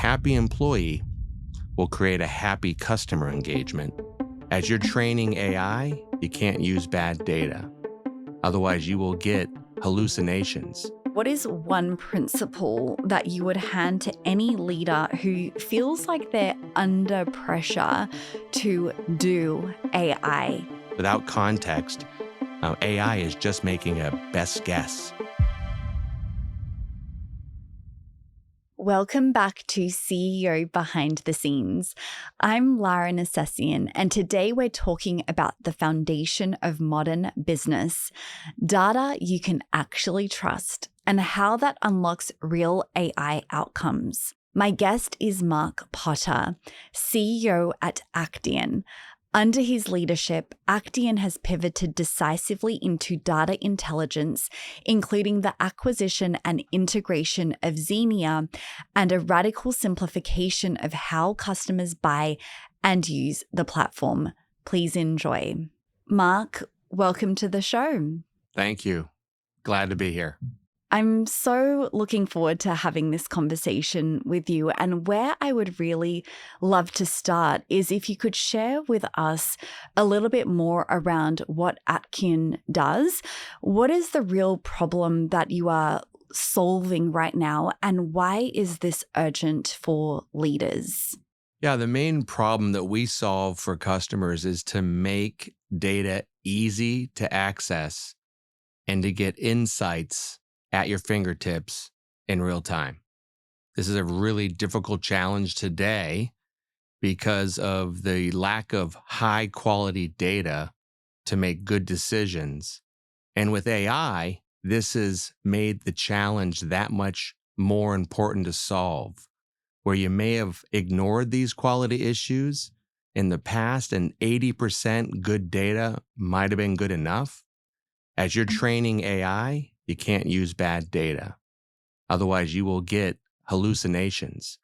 happy employee will create a happy customer engagement. As you're training AI, you can't use bad data. Otherwise, you will get hallucinations. What is one principle that you would hand to any leader who feels like they're under pressure to do AI? Without context, AI is just making a best guess. Welcome back to CEO Behind the Scenes. I'm Lara Necessian, and today we're talking about the foundation of modern business, data you can actually trust, and how that unlocks real AI outcomes. My guest is Marc Potter, CEO at Actian. Under his leadership, Actian has pivoted decisively into data intelligence, including the acquisition and integration of Xenia and a radical simplification of how customers buy and use the platform. Please enjoy. Marc, welcome to the show. Thank you. Glad to be here. I'm so looking forward to having this conversation with you. And where I would really love to start is if you could share with us a little bit more around what Actian does. What is the real problem that you are solving right now? And why is this urgent for leaders? Yeah, the main problem that we solve for customers is to make data easy to access and to get insights at your fingertips in real time. This is a really difficult challenge today because of the lack of high quality data to make good decisions. And with AI, this has made the challenge that much more important to solve, where you may have ignored these quality issues in the past and 80% good data might have been good enough. As you're training AI, you can't use bad data. Otherwise, you will get hallucinations.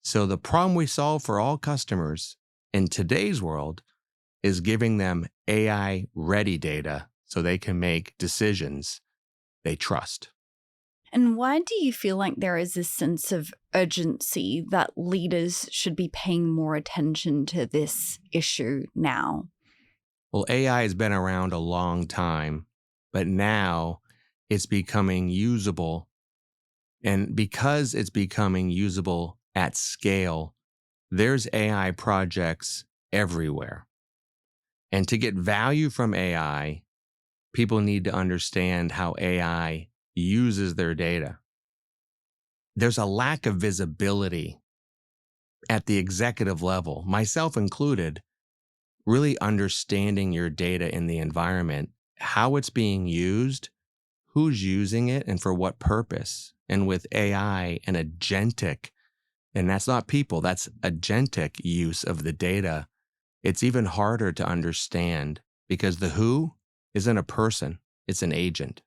So the problem we solve for all customers in today's world is giving them AI-ready data so they can make decisions they trust. And why do you feel like there is this sense of urgency that leaders should be paying more attention to this issue now? Well, AI has been around a long time, but now it's becoming usable. And because it's becoming usable at scale, there's AI projects everywhere. And to get value from AI, people need to understand how AI uses their data. There's a lack of visibility at the executive level, myself included, really understanding your data in the environment, how it's being used, who's using it, and for what purpose. And with AI and agentic, and that's not people, that's agentic use of the data, it's even harder to understand because the who isn't a person, it's an agent.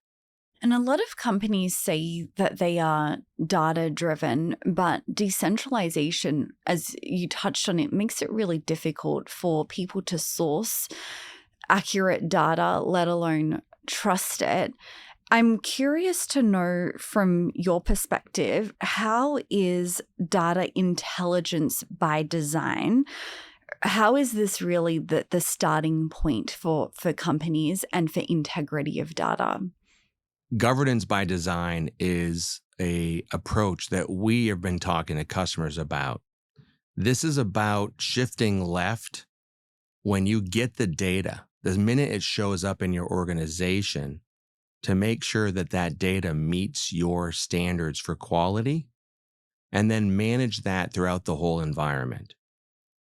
And a lot of companies say that they are data-driven, but decentralization, as you touched on, it makes it really difficult for people to source accurate data, let alone trust it. I'm curious to know from your perspective, how is data intelligence by design? How is this really the starting point for companies and for integrity of data? Governance by design is an approach that we have been talking to customers about. This is about shifting left when you get the data, the minute it shows up in your organization, to make sure that that data meets your standards for quality, and then manage that throughout the whole environment.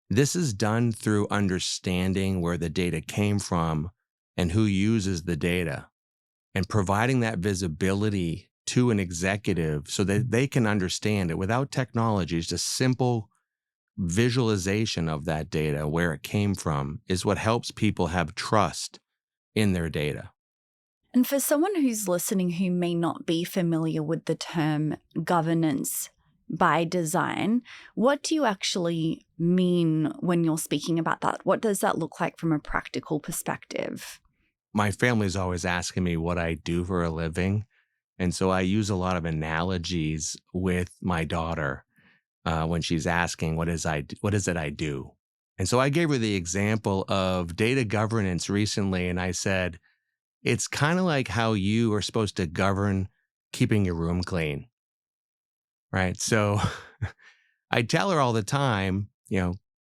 This is done through understanding where the data came from and who uses the data, and providing that visibility to an executive so that they can understand it without technology. It's just simple visualization of that data, where it came from, is what helps people have trust in their data. And for someone who's listening who may not be familiar with the term governance by design, what do you actually mean when you're speaking about that? What does that look like from a practical perspective? My family's always asking me what I do for a living. And so I use a lot of analogies with my daughter. when she's asking, what is it I do? And so I gave her the example of data governance recently. And I said, it's kind of like how you are supposed to govern keeping your room clean, right? So I tell her all the time,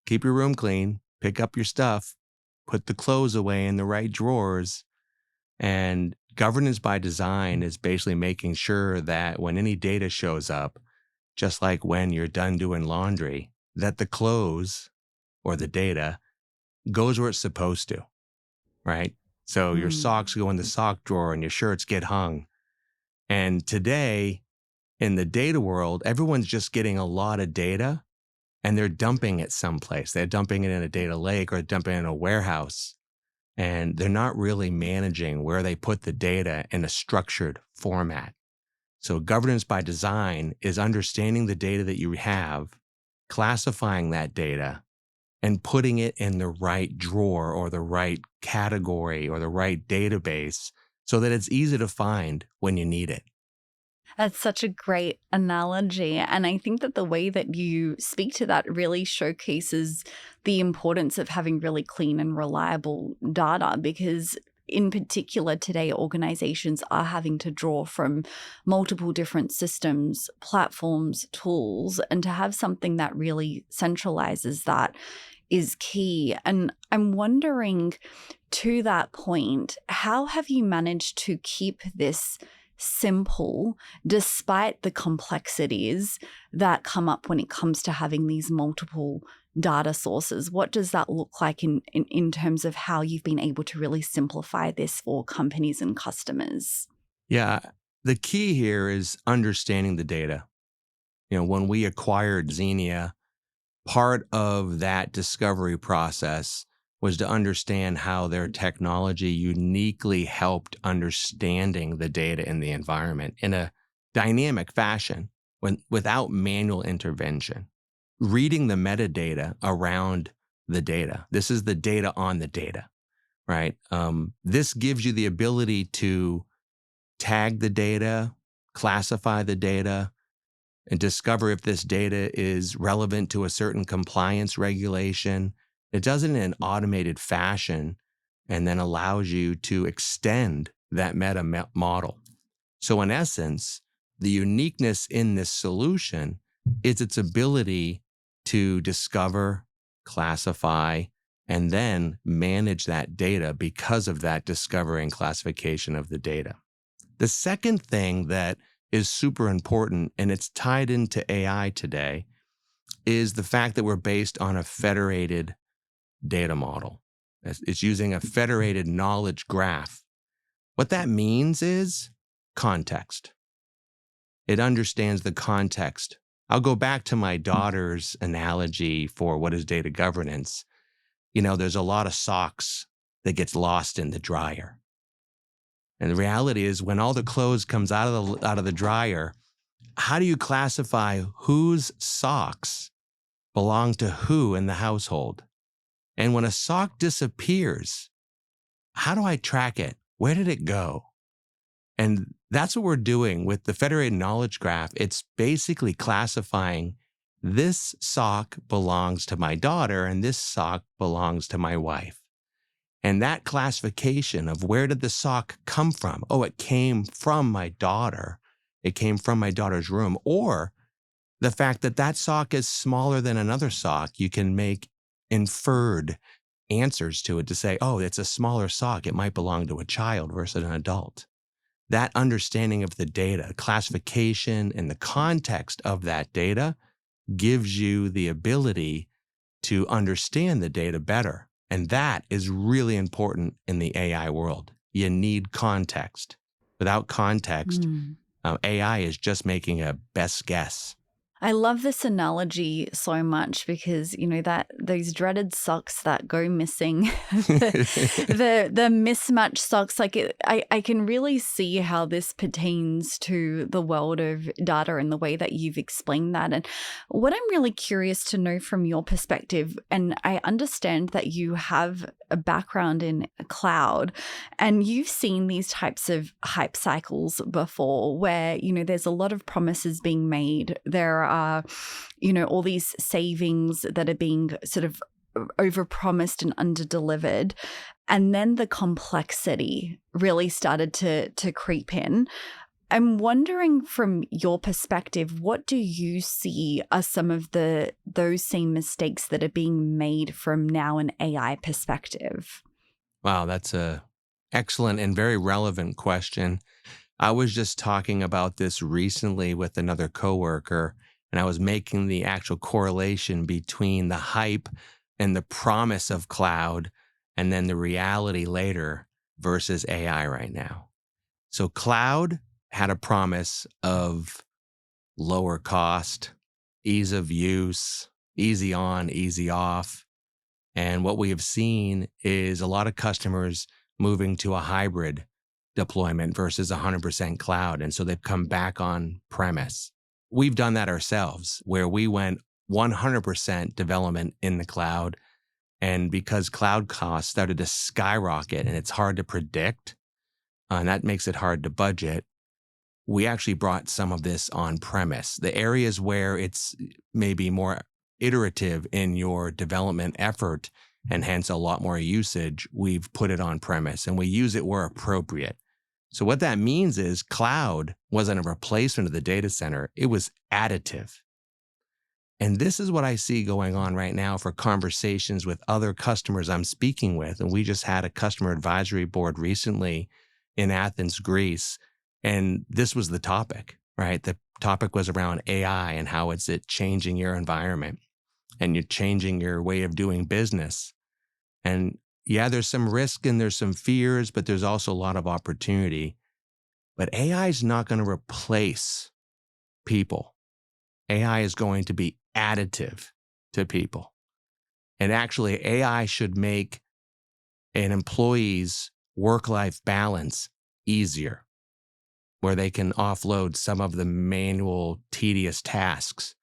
keep your room clean, pick up your stuff, put the clothes away in the right drawers. And governance by design is basically making sure that when any data shows up, just like when you're done doing laundry, that the clothes or the data goes where it's supposed to, right? So your Mm. socks go in the sock drawer and your shirts get hung. And today in the data world, everyone's just getting a lot of data and they're dumping it someplace. They're dumping it in a data lake or dumping it in a warehouse. And they're not really managing where they put the data in a structured format. So governance by design is understanding the data that you have, classifying that data, and putting it in the right drawer or the right category or the right database so that it's easy to find when you need it. That's such a great analogy. And I think that the way that you speak to that really showcases the importance of having really clean and reliable data, because in particular today, organizations are having to draw from multiple different systems, platforms, tools, and to have something that really centralizes that is key. And I'm wondering, to that point, how have you managed to keep this simple despite the complexities that come up when it comes to having these multiple data sources? What does that look like in terms of how you've been able to really simplify this for companies and customers? Yeah, the key here is understanding the data. When we acquired Xenia, part of that discovery process was to understand how their technology uniquely helped understanding the data in the environment in a dynamic fashion without manual intervention. Reading the metadata around the data. This is the data on the data, right? This gives you the ability to tag the data, classify the data, and discover if this data is relevant to a certain compliance regulation. It does it in an automated fashion and then allows you to extend that model. So, in essence, the uniqueness in this solution is its ability to discover, classify, and then manage that data because of that discovery and classification of the data. The second thing that is super important, and it's tied into AI today, is the fact that we're based on a federated data model. It's using a federated knowledge graph. What that means is context. It understands the context. I'll go back to my daughter's analogy for what is data governance. There's a lot of socks that gets lost in the dryer. And the reality is when all the clothes comes out of the dryer, how do you classify whose socks belong to who in the household? And when a sock disappears, how do I track it? Where did it go? And that's what we're doing with the federated knowledge graph. It's basically classifying this sock belongs to my daughter and this sock belongs to my wife. And that classification of where did the sock come from? Oh, it came from my daughter. It came from my daughter's room. Or the fact that that sock is smaller than another sock, you can make inferred answers to it to say, oh, it's a smaller sock. It might belong to a child versus an adult. That understanding of the data, classification, and the context of that data gives you the ability to understand the data better. And that is really important in the AI world. You need context. Without context, Mm. AI is just making a best guess. I love this analogy so much because, that those dreaded socks that go missing, the mismatched socks, I can really see how this pertains to the world of data and the way that you've explained that. And what I'm really curious to know from your perspective, and I understand that you have a background in cloud and you've seen these types of hype cycles before where, there's a lot of promises being made. There are, all these savings that are being sort of overpromised and underdelivered. And then the complexity really started to creep in. I'm wondering from your perspective, what do you see are some of those same mistakes that are being made from now an AI perspective? Wow, that's a excellent and very relevant question. I was just talking about this recently with another coworker, and I was making the actual correlation between the hype and the promise of cloud and then the reality later versus AI right now. So cloud had a promise of lower cost, ease of use, easy on, easy off. And what we have seen is a lot of customers moving to a hybrid deployment versus 100% cloud. And so they've come back on premise. We've done that ourselves where we went 100% development in the cloud. And because cloud costs started to skyrocket and it's hard to predict, and that makes it hard to budget, we actually brought some of this on premise. The areas where it's maybe more iterative in your development effort and hence a lot more usage, we've put it on premise and we use it where appropriate. So what that means is cloud wasn't a replacement of the data center, it was additive. And this is what I see going on right now for conversations with other customers I'm speaking with. And we just had a customer advisory board recently in Athens, Greece. And this was the topic, right? The topic was around AI and how it's it changing your environment and you're changing your way of doing business. And yeah, there's some risk and there's some fears, but there's also a lot of opportunity. But AI is not going to replace people. AI is going to be additive to people. And actually, AI should make an employee's work life balance easier, where they can offload some of the manual, tedious tasks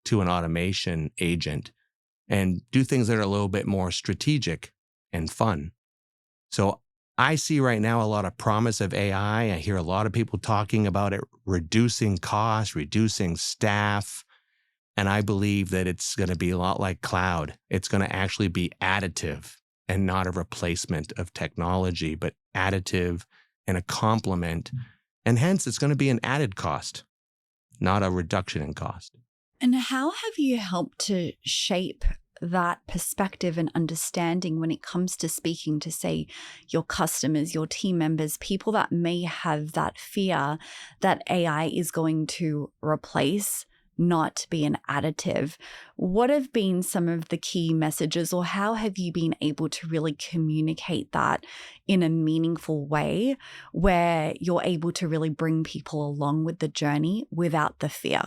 to an automation agent and do things that are a little bit more strategic and fun. So I see right now a lot of promise of AI. I hear a lot of people talking about it reducing costs, reducing staff. And I believe that it's going to be a lot like cloud. It's going to actually be additive and not a replacement of technology, but additive and a complement. And hence, it's going to be an added cost, not a reduction in cost. And how have you helped to shape that perspective and understanding when it comes to speaking to, say, your customers, your team members, people that may have that fear that AI is going to replace, not be an additive? What have been some of the key messages, or how have you been able to really communicate that in a meaningful way where you're able to really bring people along with the journey without the fear?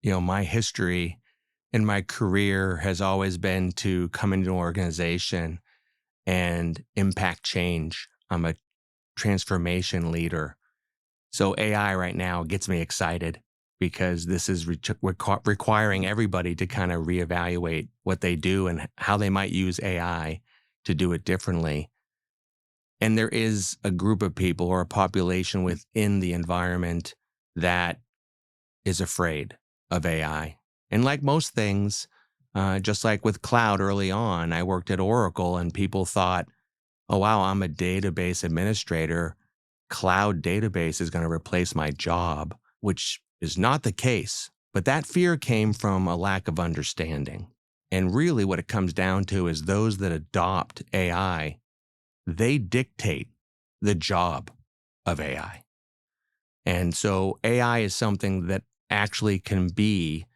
My history in my career has always been to come into an organization and impact change. I'm a transformation leader. So AI right now gets me excited because this is requiring everybody to kind of reevaluate what they do and how they might use AI to do it differently. And there is a group of people or a population within the environment that is afraid of AI. And like most things, just like with cloud early on, I worked at Oracle and people thought, oh, wow, I'm a database administrator. Cloud database is going to replace my job, which is not the case. But that fear came from a lack of understanding. And really, what it comes down to is those that adopt AI, they dictate the job of AI. And so AI is something that actually can be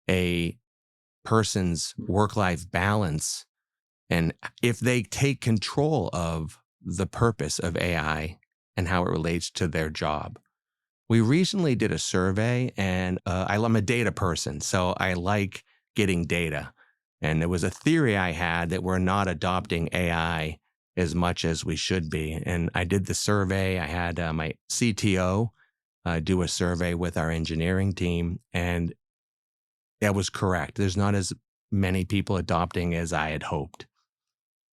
a person's work life balance. And if they take control of the purpose of AI and how it relates to their job. We recently did a survey, and I'm a data person, so I like getting data. And there was a theory I had that we're not adopting AI as much as we should be. And I did the survey. I had my CTO do a survey with our engineering team, and that was correct. There's not as many people adopting as I had hoped.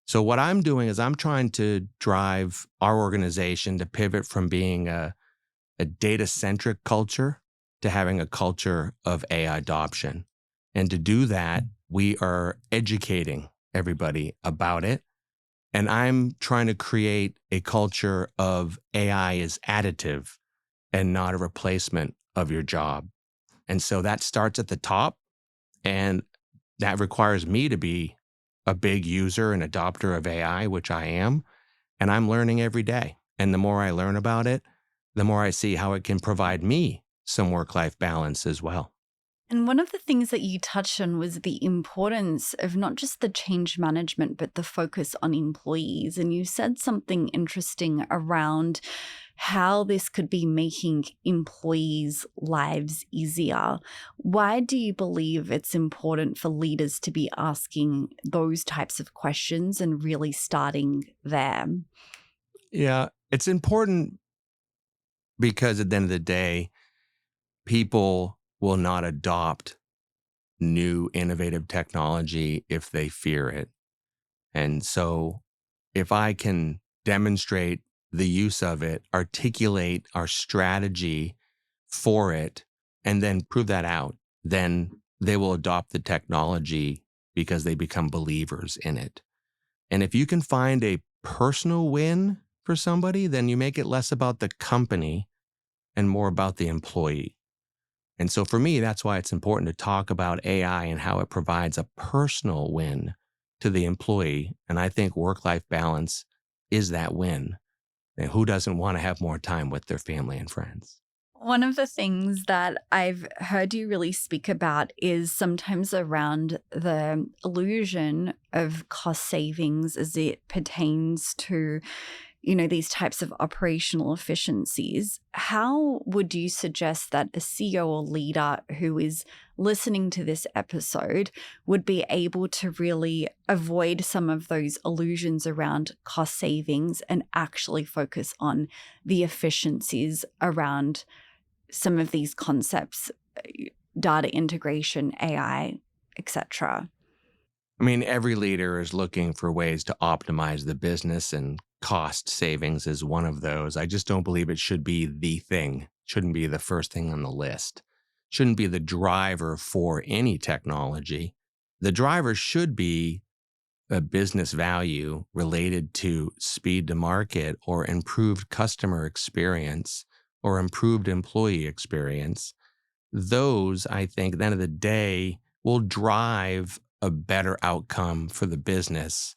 So what I'm doing is I'm trying to drive our organization to pivot from being a data-centric culture to having a culture of AI adoption. And to do that, we are educating everybody about it. And I'm trying to create a culture of AI is additive and not a replacement of your job. And so that starts at the top. And that requires me to be a big user and adopter of AI, which I am. And I'm learning every day. And the more I learn about it, the more I see how it can provide me some work life balance as well. And one of the things that you touched on was the importance of not just the change management, but the focus on employees. And you said something interesting around how this could be making employees' lives easier. Why do you believe it's important for leaders to be asking those types of questions and really starting there? Yeah, it's important because at the end of the day, people will not adopt new innovative technology if they fear it. And so if I can demonstrate the use of it, articulate our strategy for it, and then prove that out, then they will adopt the technology because they become believers in it. And if you can find a personal win for somebody, then you make it less about the company and more about the employee. And so for me, that's why it's important to talk about AI and how it provides a personal win to the employee. And I think work life balance is that win. And who doesn't want to have more time with their family and friends? One of the things that I've heard you really speak about is sometimes around the illusion of cost savings as it pertains to, these types of operational efficiencies. How would you suggest that a CEO or leader who is listening to this episode would be able to really avoid some of those illusions around cost savings and actually focus on the efficiencies around some of these concepts, data integration, AI, etc.? I mean, every leader is looking for ways to optimize the business, and cost savings is one of those. I just don't believe it should be the thing, shouldn't be the first thing on the list, shouldn't be the driver for any technology. The driver should be a business value related to speed to market or improved customer experience or improved employee experience. Those, I think, at the end of the day, will drive a better outcome for the business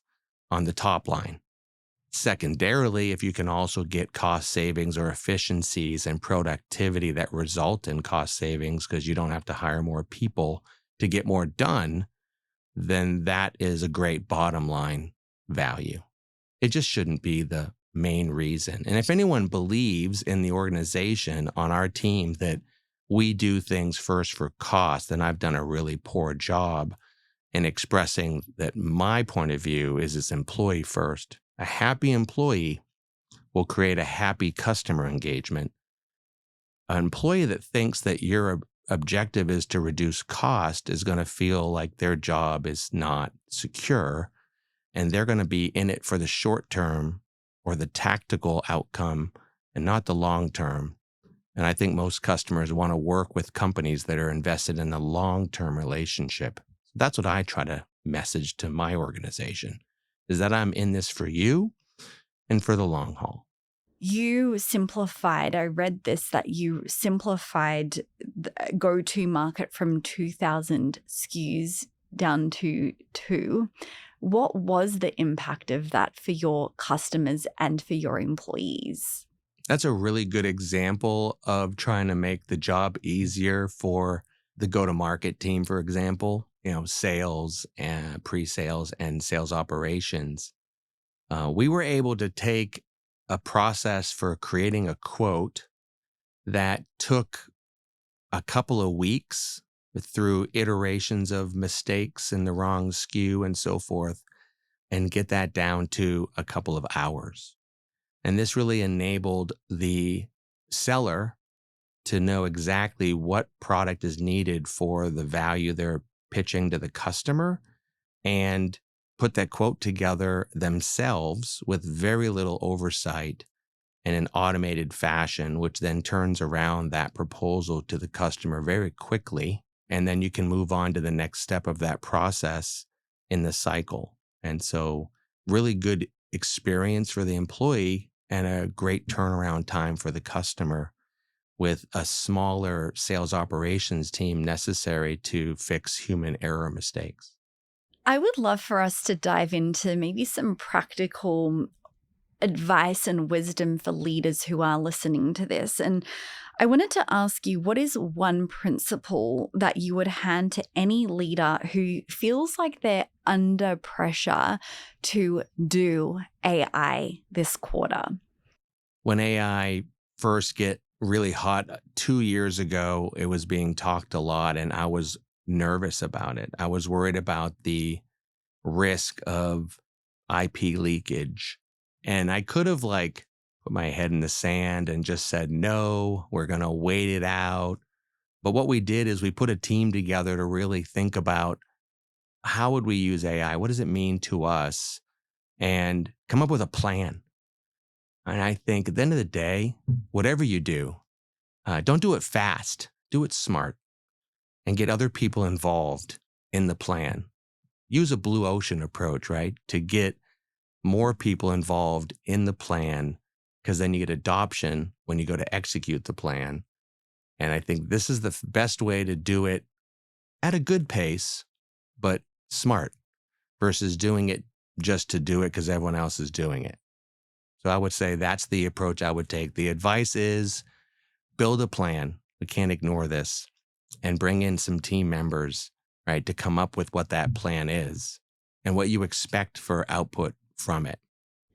on the top line. Secondarily, if you can also get cost savings or efficiencies and productivity that result in cost savings because you don't have to hire more people to get more done, then that is a great bottom line value. It just shouldn't be the main reason. And if anyone believes in the organization on our team that we do things first for cost, then I've done a really poor job in expressing that my point of view is it's employee first. A happy employee will create a happy customer engagement. An employee that thinks that your objective is to reduce cost is going to feel like their job is not secure, and they're going to be in it for the short term or the tactical outcome and not the long term. And I think most customers want to work with companies that are invested in a long term relationship. That's what I try to message to my organization, is that I'm in this for you and for the long haul. You simplified, I read this, that you simplified the go-to market from 2,000 SKUs down to two. What was the impact of that for your customers and for your employees? That's a really good example of trying to make the job easier for the go to market team, for example, sales and pre sales and sales operations. We were able to take a process for creating a quote that took a couple of weeks through iterations of mistakes in the wrong SKU and so forth, and get that down to a couple of hours. And this really enabled the seller to know exactly what product is needed for the value they're pitching to the customer and put that quote together themselves with very little oversight in an automated fashion, which then turns around that proposal to the customer very quickly. And then you can move on to the next step of that process in the cycle. And so, really good experience for the employee and a great turnaround time for the customer with a smaller sales operations team necessary to fix human error mistakes. I would love for us to dive into maybe some practical advice and wisdom for leaders who are listening to this. And I wanted to ask you, what is one principle that you would hand to any leader who feels like they're under pressure to do AI this quarter? When AI first get really hot 2 years ago, it was being talked a lot, and I was nervous about it. I was worried about the risk of IP leakage. And I could have like put my head in the sand and just said, no, we're going to wait it out. But what we did is we put a team together to really think about how would we use AI? What does it mean to us? And come up with a plan. And I think at the end of the day, whatever you do, don't do it fast, do it smart and get other people involved in the plan. Use a blue ocean approach, right? To get more people involved in the plan, because then you get adoption when you go to execute the plan. And I think this is the best way to do it at a good pace, but smart versus doing it just to do it because everyone else is doing it. So I would say that's the approach I would take. The advice is build a plan. We can't ignore this and bring in some team members, right, to come up with what that plan is and what you expect for output from it.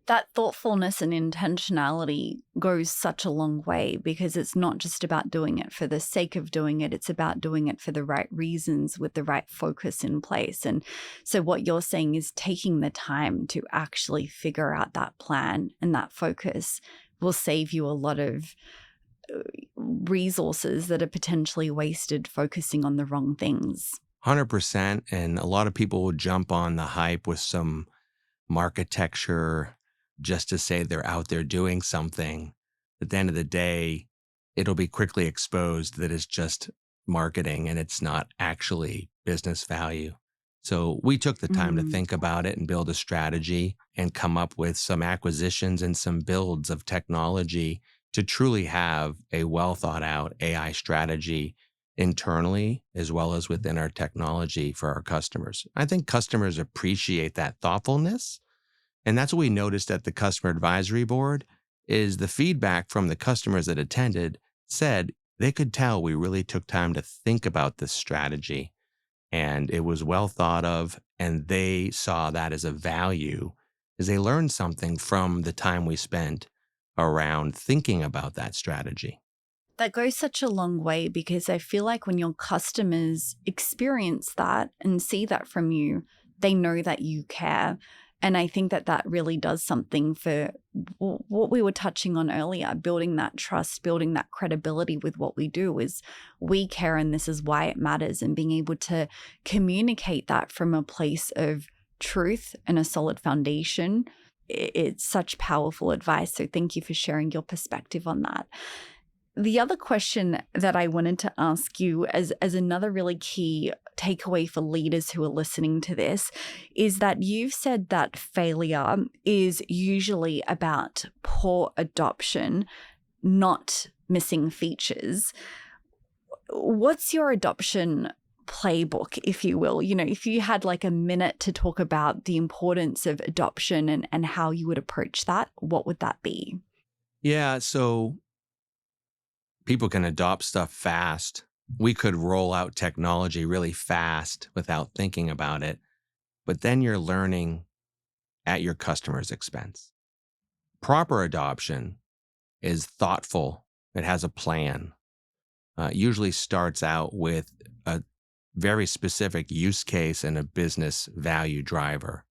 That thoughtfulness and intentionality goes such a long way, because it's not just about doing it for the sake of doing it. It's about doing it for the right reasons with the right focus in place. And so what you're saying is taking the time to actually figure out that plan and that focus will save you a lot of resources that are potentially wasted focusing on the wrong things. 100%. And a lot of people will jump on the hype with some marketecture just to say they're out there doing something. At the end of the day, it'll be quickly exposed that it's just marketing and it's not actually business value. So we took the time to Mm. think about it and build a strategy and come up with some acquisitions and some builds of technology to truly have a well thought out AI strategy internally as well as within our technology for our customers. I think customers appreciate that thoughtfulness, and that's what we noticed at the customer advisory board is the feedback from the customers that attended said they could tell we really took time to think about this strategy and it was well thought of and they saw that as a value as they learned something from the time we spent around thinking about that strategy. That goes such a long way, because I feel like when your customers experience that and see that from you, they know that you care. And I think that that really does something for what we were touching on earlier, building that trust, building that credibility with what we do is we care and this is why it matters. And being able to communicate that from a place of truth and a solid foundation, it's such powerful advice. So thank you for sharing your perspective on that. The other question that I wanted to ask you as another really key takeaway for leaders who are listening to this is that you've said that failure is usually about poor adoption, not missing features. What's your adoption playbook, if you will? You know, if you had like a minute to talk about the importance of adoption and how you would approach that, what would that be? Yeah, so people can adopt stuff fast. We could roll out technology really fast without thinking about it, but then you're learning at your customer's expense. Proper adoption is thoughtful, it has a plan, usually starts out with a very specific use case and a business value driver.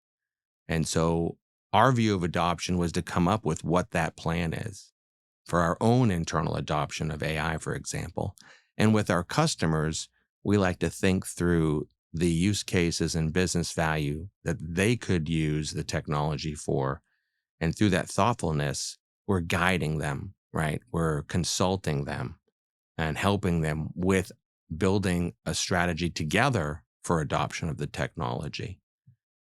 And so our view of adoption was to come up with what that plan is for our own internal adoption of AI, for example. And with our customers, we like to think through the use cases and business value that they could use the technology for. And through that thoughtfulness, we're guiding them, right? We're consulting them and helping them with building a strategy together for adoption of the technology.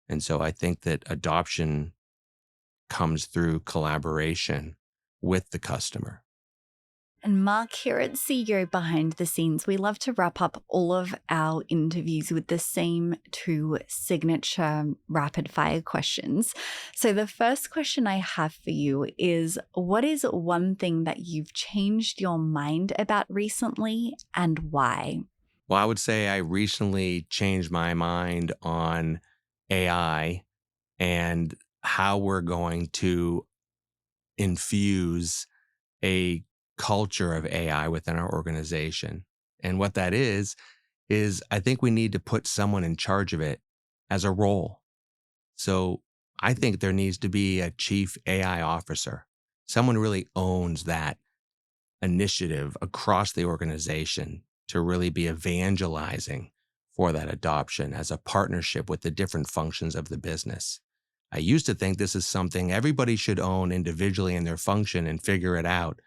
And so I think that adoption comes through collaboration with the customer. And Mark, here at CEO Behind the Scenes, we love to wrap up all of our interviews with the same two signature rapid fire questions. So the first question I have for you is, what is one thing that you've changed your mind about recently and why? Well, I would say I recently changed my mind on AI and how we're going to infuse a culture of AI within our organization. And what that is I think we need to put someone in charge of it as a role. So I think there needs to be a chief AI officer, someone who really owns that initiative across the organization to really be evangelizing for that adoption as a partnership with the different functions of the business. I used to think this is something everybody should own individually in their function and figure it out.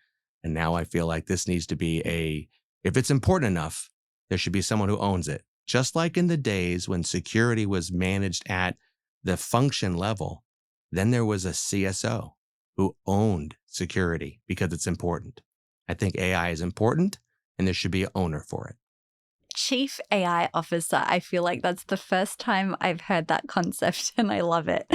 And now I feel like this needs to be if it's important enough, there should be someone who owns it. Just like in the days when security was managed at the function level, then there was a CSO who owned security because it's important. I think AI is important and there should be an owner for it. Chief AI Officer. I feel like that's the first time I've heard that concept and I love it.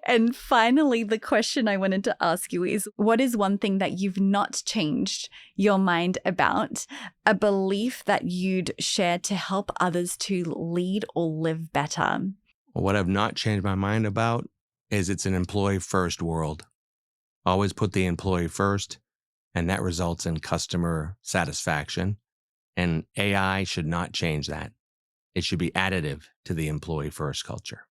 And finally, the question I wanted to ask you is, what is one thing that you've not changed your mind about, a belief that you'd share to help others to lead or live better? Well, what I've not changed my mind about is it's an employee first world. Always put the employee first, and that results in customer satisfaction. And AI should not change that. It should be additive to the employee first culture.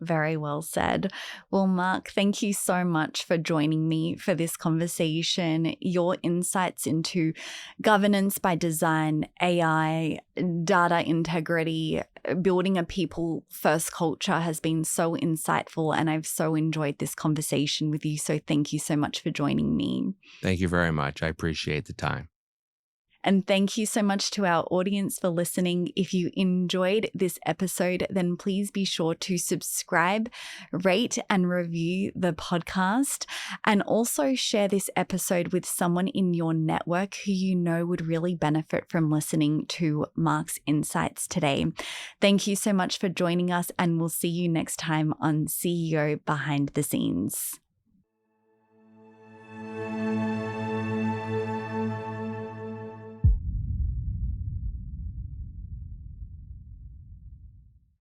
Very well said. Well, Mark, thank you so much for joining me for this conversation. Your insights into governance by design, AI, data integrity, building a people first culture has been so insightful, and I've so enjoyed this conversation with you. So thank you so much for joining me. Thank you very much. I appreciate the time. And thank you so much to our audience for listening. If you enjoyed this episode, then please be sure to subscribe, rate, and review the podcast. And also share this episode with someone in your network who you know would really benefit from listening to Mark's insights today. Thank you so much for joining us, and we'll see you next time on CEO Behind the Scenes.